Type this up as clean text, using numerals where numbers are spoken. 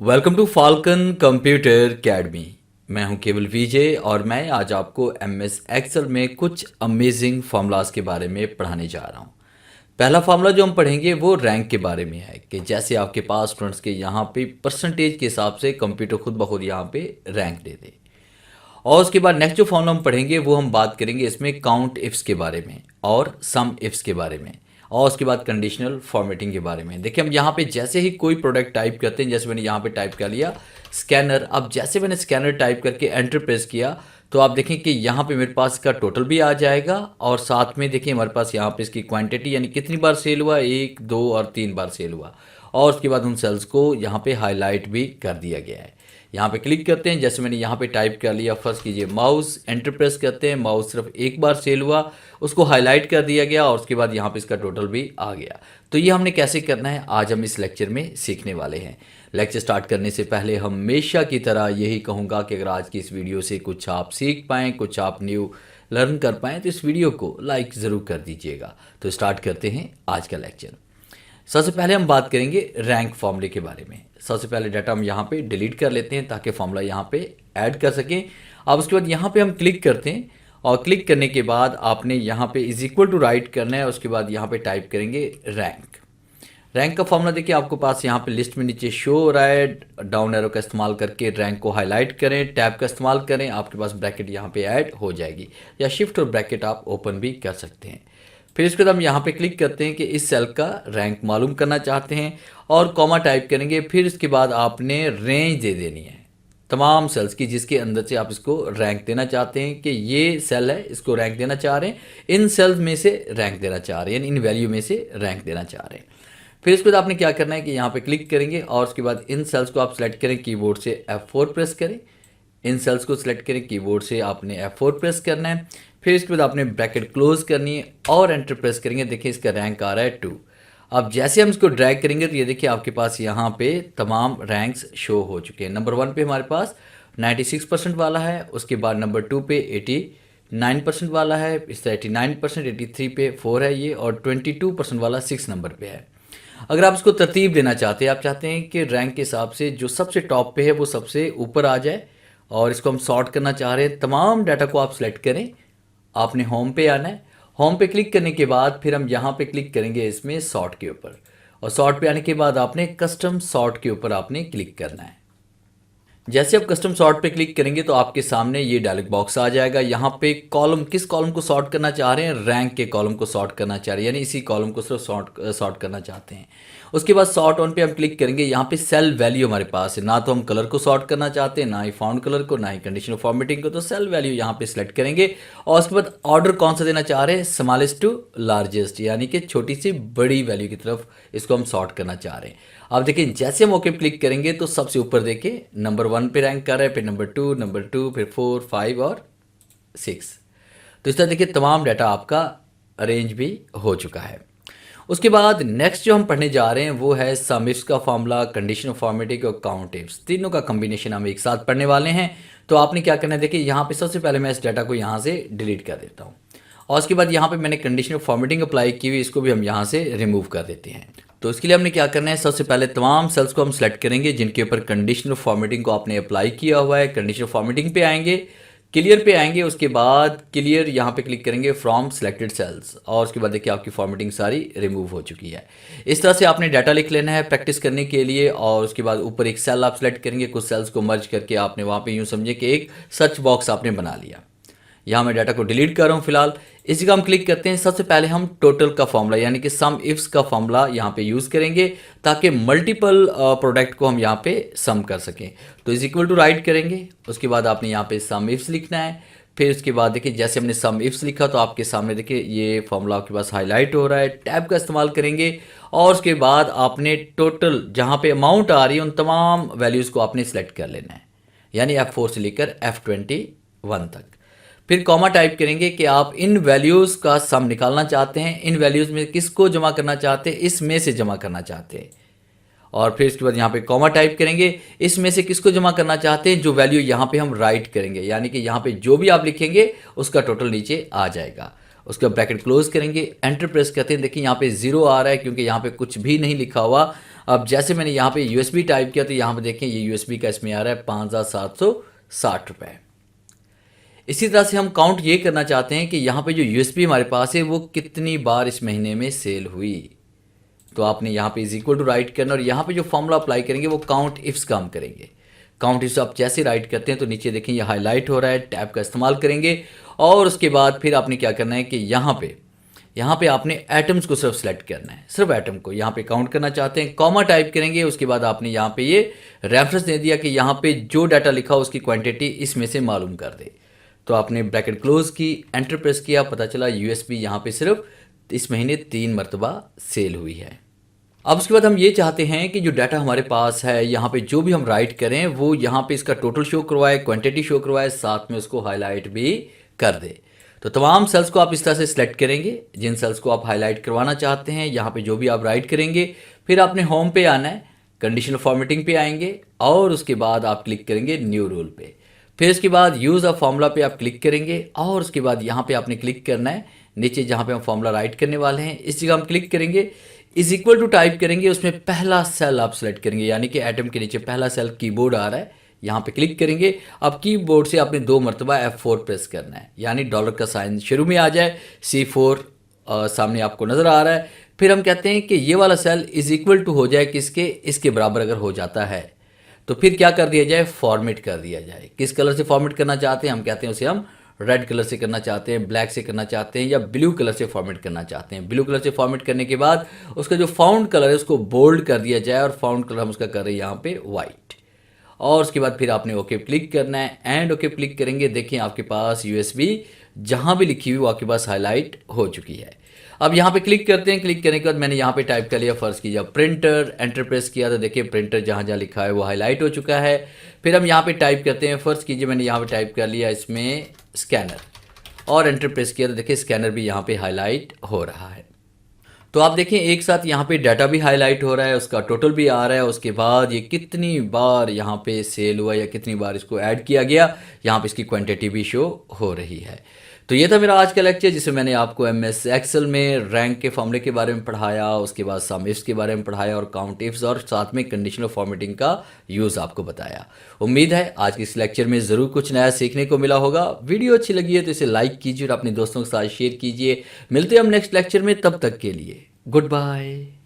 Welcome to Falcon computer academy. मैं हूं केवल विजय और मैं आज आपको एमएस एक्सेल में कुछ अमेजिंग फार्मूलाज के बारे में पढ़ाने जा रहा हूं। पहला फार्मूला जो हम पढ़ेंगे वो रैंक के बारे में है कि जैसे आपके पास स्टूडेंट्स के यहाँ पे परसेंटेज के हिसाब से कंप्यूटर खुद ब खुद यहाँ पे रैंक दे दे। और उसके बाद नेक्स्ट जो फार्मूला हम पढ़ेंगे वो हम बात करेंगे इसमें काउंट इफ्स के बारे में और सम इफ्स के बारे में और उसके बाद कंडीशनल फॉर्मेटिंग के बारे में। देखिए हम यहाँ पे जैसे ही कोई प्रोडक्ट टाइप करते हैं, जैसे मैंने यहाँ पे टाइप कर लिया स्कैनर। अब जैसे मैंने स्कैनर टाइप करके एंटर प्रेस किया तो आप देखें कि यहाँ पे मेरे पास इसका टोटल भी आ जाएगा और साथ में देखिए हमारे पास यहाँ पे इसकी क्वांटिटी यानी कितनी बार सेल हुआ, 1, 2 और 3 बार सेल हुआ। और उसके बाद उन सेल्स को यहाँ पे हाईलाइट भी कर दिया गया है। यहाँ पे क्लिक करते हैं, जैसे मैंने यहाँ पे टाइप कर लिया, फर्स्ट कीजिए माउस एंटर प्रेस करते हैं, माउस सिर्फ एक बार सेल हुआ, उसको हाईलाइट कर दिया गया और उसके बाद यहाँ पे इसका टोटल भी आ गया। तो ये हमने कैसे करना है आज हम इस लेक्चर में सीखने वाले हैं। लेक्चर स्टार्ट करने से पहले हमेशा की तरह यही कहूँगा कि अगर आज की इस वीडियो से कुछ आप सीख पाएँ, कुछ आप न्यू लर्न कर पाएँ तो इस वीडियो को लाइक ज़रूर कर दीजिएगा। तो स्टार्ट करते हैं आज का लेक्चर। सबसे पहले हम बात करेंगे रैंक फॉर्मूले के बारे में। सबसे पहले डाटा हम यहाँ पे डिलीट कर लेते हैं ताकि फॉर्मूला यहाँ पे ऐड कर सकें। अब उसके बाद यहाँ पे हम क्लिक करते हैं और क्लिक करने के बाद आपने यहाँ पे इज इक्वल टू राइट करना है। उसके बाद यहाँ पे टाइप करेंगे रैंक। रैंक का फॉर्मूला देखिए आपको पास यहाँ पे लिस्ट में नीचे शो हो रहा है। डाउन एरो का इस्तेमाल करके रैंक को हाईलाइट करें, टैब का इस्तेमाल करें, आपके पास ब्रैकेट यहाँ पे ऐड हो जाएगी या शिफ्ट और ब्रैकेट आप ओपन भी कर सकते हैं। फिर इसके बाद हम यहाँ पे क्लिक करते हैं कि इस सेल का रैंक मालूम करना चाहते हैं और कॉमा टाइप करेंगे। फिर इसके बाद आपने रेंज दे देनी है तमाम सेल्स की जिसके अंदर से आप इसको रैंक देना चाहते हैं कि ये सेल है, इसको रैंक देना चाह रहे हैं, इन सेल्स में से रैंक देना चाह रहे हैं, इन वैल्यू में से रैंक देना चाह रहे हैं। फिर इसके बाद आपने क्या करना है कि यहाँ पे क्लिक करेंगे और उसके बाद इन सेल्स को आप सेलेक्ट करें, कीबोर्ड से F4 प्रेस करें। इन सेल्स को सिलेक्ट करें, कीबोर्ड से आपने F4 प्रेस करना है। फिर इसके बाद आपने ब्रैकेट क्लोज करनी है और एंटर प्रेस करेंगे। देखिए इसका रैंक आ रहा है 2। अब जैसे हम इसको ड्रैग करेंगे तो ये देखिए आपके पास यहाँ पे तमाम रैंक्स शो हो चुके हैं। नंबर 1 पे हमारे पास 96% वाला है, उसके बाद नंबर 2 पे 89% वाला है, इस तरह 89%, 83 पे 4 है ये, और 22% वाला 6 नंबर पे है। अगर आप इसको तरतीब देना चाहते हैं, आप चाहते हैं कि रैंक के हिसाब से जो सबसे टॉप पे है वो सबसे ऊपर आ जाए और इसको हम सॉर्ट करना चाह रहे हैं, तमाम डाटा को आप सिलेक्ट करें। आपने होम पे आना है। होम पे क्लिक करने के बाद फिर हम यहाँ पे क्लिक करेंगे इसमें सॉर्ट के ऊपर और सॉर्ट पे आने के बाद आपने कस्टम सॉर्ट के ऊपर आपने क्लिक करना है। जैसे आप कस्टम सॉर्ट पे क्लिक करेंगे तो आपके सामने ये डायलॉग बॉक्स आ जाएगा। यहाँ पे कॉलम, किस कॉलम को सॉर्ट करना चाह रहे हैं, रैंक के कॉलम को सॉर्ट करना चाह रहे हैं, यानी इसी कॉलम को सिर्फ सॉर्ट करना चाहते हैं। उसके बाद सॉर्ट ऑन पे हम क्लिक करेंगे। यहाँ पे सेल वैल्यू हमारे पास है, ना तो हम कलर को सॉर्ट करना चाहते हैं, ना ही फाउंड कलर को, ना ही कंडीशनल फॉर्मेटिंग को, तो सेल वैल्यू यहाँ पे सिलेक्ट करेंगे। और उसके बाद ऑर्डर कौन सा देना चाह रहे हैं, स्मॉलेस्ट टू लार्जेस्ट, यानी कि छोटी से बड़ी वैल्यू की तरफ इसको हम सॉर्ट करना चाह रहे हैं। अब देखिए जैसे हम ओके क्लिक करेंगे तो सबसे ऊपर देखिए नंबर 1 पे रैंक कर रहा है, फिर नंबर 2, फिर 4, 5 और 6। तो इस तरह देखिए तमाम डाटा आपका अरेंज भी हो चुका है। उसके बाद नेक्स्ट जो हम पढ़ने जा रहे हैं वो है सम इफ्स का फॉर्मूला, कंडीशनल फॉर्मेटिंग और काउंट इफ्स, तीनों का कॉम्बिनेशन हम एक साथ पढ़ने वाले हैं। तो आपने क्या करना है, देखिए यहाँ पे सबसे पहले मैं इस डाटा को यहाँ से डिलीट कर देता हूँ और उसके बाद यहाँ पे मैंने कंडीशनल फॉर्मेटिंग अप्लाई की हुई, इसको भी हम यहाँ से रिमूव कर देते हैं। तो इसके लिए हमने क्या करना है, सबसे पहले तमाम सेल्स को हम सेलेक्ट करेंगे जिनके ऊपर कंडीशनल फॉर्मेटिंग को आपने अप्लाई किया हुआ है। कंडीशनल फॉर्मेटिंग पे आएंगे, क्लियर पे आएंगे, उसके बाद क्लियर यहाँ पे क्लिक करेंगे फ्रॉम सिलेक्टेड सेल्स और उसके बाद देखिए आपकी फॉर्मेटिंग सारी रिमूव हो चुकी है। इस तरह से आपने डाटा लिख लेना है प्रैक्टिस करने के लिए और उसके बाद ऊपर एक सेल आप सेलेक्ट करेंगे, कुछ सेल्स को मर्ज करके आपने वहाँ पे यूँ समझे कि एक सर्च बॉक्स आपने बना लिया। यहाँ मैं डाटा को डिलीट कर रहा हूँ फिलहाल। इसी का हम क्लिक करते हैं। सबसे पहले हम टोटल का फॉर्मूला यानी कि सम इफ्स का फॉर्मूला यहाँ पे यूज़ करेंगे ताकि मल्टीपल प्रोडक्ट को हम यहाँ पे सम कर सकें। तो इज इक्वल टू राइट करेंगे, उसके बाद आपने यहाँ पे सम इफ्स लिखना है। फिर उसके बाद देखिए जैसे हमने सम इफ्स लिखा तो आपके सामने देखिए ये फॉर्मूला आपके पास हाईलाइट हो रहा है। टैब का इस्तेमाल करेंगे और उसके बाद आपने टोटल जहाँ पे अमाउंट आ रही है उन तमाम वैल्यूज़ को आपने सेलेक्ट कर लेना है, यानी F4 से लेकर F21 तक। फिर कॉमा टाइप करेंगे कि आप इन वैल्यूज़ का सम निकालना चाहते हैं, इन वैल्यूज़ में किसको जमा करना चाहते हैं, इसमें से जमा करना चाहते हैं। और फिर इसके बाद यहाँ पे कॉमा टाइप करेंगे, इसमें से किसको जमा करना चाहते हैं, जो वैल्यू यहाँ पे हम राइट करेंगे, यानी कि यहाँ पे जो भी आप लिखेंगे उसका टोटल नीचे आ जाएगा। उसके बाद ब्रैकेट क्लोज करेंगे, एंटर प्रेस करते हैं। देखिए यहाँ पे 0 आ रहा है क्योंकि यहाँ पे कुछ भी नहीं लिखा हुआ। अब जैसे मैंने यहाँ पे यूएसबी टाइप किया तो यहाँ पे देखें ये यूएसबी का इसमें आ रहा है 5,760 रुपये। इसी तरह से हम काउंट ये करना चाहते हैं कि यहाँ पे जो यूएसबी हमारे पास है वो कितनी बार इस महीने में सेल हुई। तो आपने यहाँ पे इज इक्वल टू राइट करना और यहाँ पे जो फॉर्मूला अप्लाई करेंगे वो काउंट इफ्स काम करेंगे। काउंट इफ्स आप जैसे राइट करते हैं तो नीचे देखें ये हाईलाइट हो रहा है, टैब का इस्तेमाल करेंगे और उसके बाद फिर आपने क्या करना है कि यहाँ पे आपने एटम्स को सिर्फ सेलेक्ट करना है, सिर्फ एटम को यहाँ पे काउंट करना चाहते हैं, कॉमा टाइप करेंगे। उसके बाद आपने यहाँ पे ये रेफरेंस दे दिया कि यहाँ पे जो डाटा लिखा हो उसकी क्वांटिटी इसमें से मालूम कर दे। तो आपने ब्रैकेट क्लोज की, एंटर प्रेस किया, पता चला यूएसबी यहाँ पे सिर्फ इस महीने 3 मरतबा सेल हुई है। अब उसके बाद हम ये चाहते हैं कि जो डाटा हमारे पास है यहाँ पे जो भी हम राइट करें वो यहाँ पे इसका टोटल शो करवाए, क्वांटिटी शो करवाए, साथ में उसको हाईलाइट भी कर दे। तो तमाम सेल्स को आप इस तरह से सिलेक्ट करेंगे जिन सेल्स को आप हाईलाइट करवाना चाहते हैं। यहाँ पे जो भी आप राइट करेंगे फिर आपने होम पे आना है, कंडीशनल फॉर्मेटिंग पे आएंगे और उसके बाद आप क्लिक करेंगे न्यू रूल पे। फिर उसके बाद यूज़ अ फॉर्मूला पे आप क्लिक करेंगे और उसके बाद यहाँ पे आपने क्लिक करना है नीचे जहाँ पे हम फॉर्मूला राइट करने वाले हैं इस जगह हम क्लिक करेंगे, इज इक्वल टू टाइप करेंगे, उसमें पहला सेल आप सेलेक्ट करेंगे यानी कि एटम के नीचे पहला सेल कीबोर्ड आ रहा है, यहाँ पे क्लिक करेंगे। अब कीबोर्ड से आपने 2 मरतबा F4 प्रेस करना है यानी डॉलर का साइन शुरू में आ जाए, C4 सामने आपको नज़र आ रहा है। फिर हम कहते हैं कि ये वाला सेल इज इक्वल टू हो जाए किसके, इसके बराबर अगर हो जाता है तो फिर क्या कर दिया जाए, फॉर्मेट कर दिया जाए। किस कलर से फॉर्मेट करना चाहते हैं, हम कहते हैं उसे हम रेड कलर से करना चाहते हैं, ब्लैक से करना चाहते हैं या ब्लू कलर से फॉर्मेट करना चाहते हैं। ब्लू कलर से फॉर्मेट करने के बाद उसका जो फाउंड कलर है उसको बोल्ड कर दिया जाए और फाउंड कलर हम उसका कर रहे हैं यहाँ पे वाइट। और उसके बाद फिर आपने ओके क्लिक करना है एंड ओके क्लिक करेंगे। देखिए आपके पास यूएसबी जहाँ भी लिखी हुई वो आपके पास हाईलाइट हो चुकी है। अब यहाँ पे क्लिक करते हैं, क्लिक करने के बाद मैंने यहाँ पे टाइप कर लिया, फर्ज कीजिए प्रिंटर, एंटर प्रेस किया तो देखिए प्रिंटर जहाँ जहाँ लिखा है वो हाईलाइट हो चुका है। फिर हम यहाँ पे टाइप करते हैं, फर्ज कीजिए मैंने यहाँ पे टाइप कर लिया इसमें स्कैनर और एंटर प्रेस किया तो देखिए स्कैनर भी यहाँ पे हाईलाइट हो रहा है। तो आप देखें एक साथ यहाँ पे डाटा भी हाईलाइट हो रहा है, उसका टोटल भी आ रहा है, उसके बाद ये कितनी बार यहाँ पे सेल हुआ या कितनी बार इसको ऐड किया गया, यहाँ पे इसकी क्वांटिटी भी शो हो रही है। तो ये था मेरा आज का लेक्चर जिसमें मैंने आपको एमएस एक्सेल में रैंक के फॉर्मूले के बारे में पढ़ाया, उसके बाद सम इफ्स के बारे में पढ़ाया और काउंट इफ्स और साथ में कंडीशनल फॉर्मेटिंग का यूज़ आपको बताया। उम्मीद है आज के इस लेक्चर में ज़रूर कुछ नया सीखने को मिला होगा। वीडियो अच्छी लगी है तो इसे लाइक कीजिए और अपने दोस्तों के साथ शेयर कीजिए। मिलते हैं हम नेक्स्ट लेक्चर में, तब तक के लिए गुड बाय।